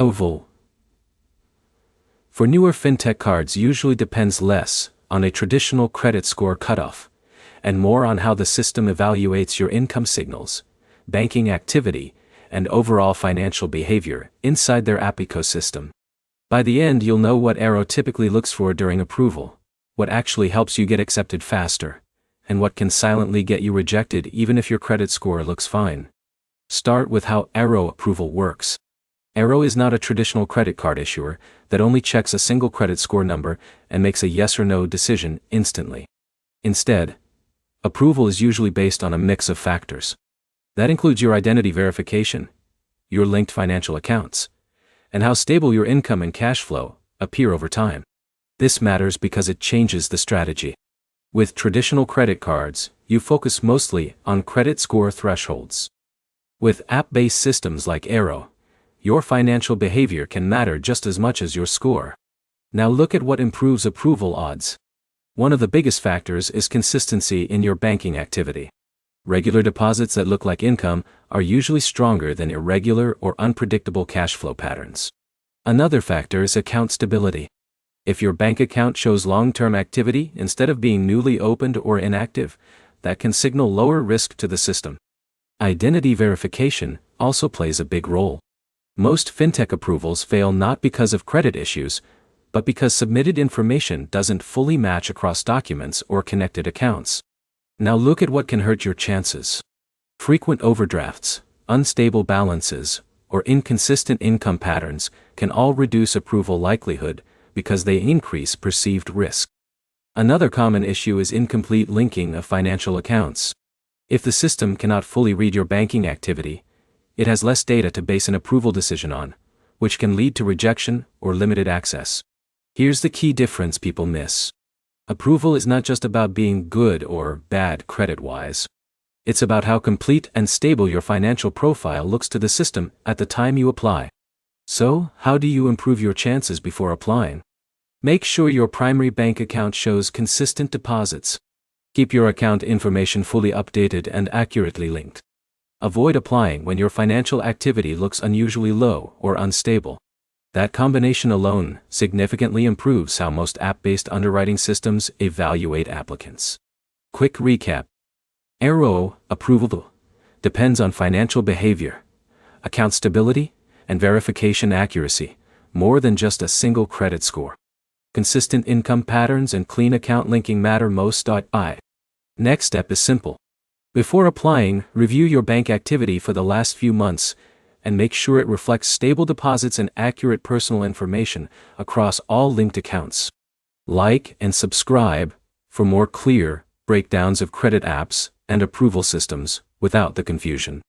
Oval. For newer fintech cards usually depends less on a traditional credit score cutoff, and more on how the system evaluates your income signals, banking activity, and overall financial behavior inside their app ecosystem. By the end, you'll know what Arro typically looks for during approval, what actually helps you get accepted faster, and what can silently get you rejected even if your credit score looks fine. Start with how Arro approval works. Arro is not a traditional credit card issuer that only checks a single credit score number and makes a yes or no decision instantly. Instead, approval is usually based on a mix of factors. That includes your identity verification, your linked financial accounts, and how stable your income and cash flow appear over time. This matters because it changes the strategy. With traditional credit cards, you focus mostly on credit score thresholds. With app-based systems like Arro, your financial behavior can matter just as much as your score. Now look at what improves approval odds. One of the biggest factors is consistency in your banking activity. Regular deposits that look like income are usually stronger than irregular or unpredictable cash flow patterns. Another factor is account stability. If your bank account shows long-term activity instead of being newly opened or inactive, that can signal lower risk to the system. Identity verification also plays a big role. Most fintech approvals fail not because of credit issues, but because submitted information doesn't fully match across documents or connected accounts. Now look at what can hurt your chances. Frequent overdrafts, unstable balances, or inconsistent income patterns can all reduce approval likelihood because they increase perceived risk. Another common issue is incomplete linking of financial accounts. If the system cannot fully read your banking activity, it has less data to base an approval decision on, which can lead to rejection or limited access. Here's the key difference people miss. Approval is not just about being good or bad credit-wise. It's about how complete and stable your financial profile looks to the system at the time you apply. So, how do you improve your chances before applying? Make sure your primary bank account shows consistent deposits. Keep your account information fully updated and accurately linked. Avoid applying when your financial activity looks unusually low or unstable. That combination alone significantly improves how most app-based underwriting systems evaluate applicants. Quick recap. Arro approval depends on financial behavior, account stability, and verification accuracy, more than just a single credit score. Consistent income patterns and clean account linking matter most. Next step is simple. Before applying, review your bank activity for the last few months and make sure it reflects stable deposits and accurate personal information across all linked accounts. Like and subscribe for more clear breakdowns of credit apps and approval systems without the confusion.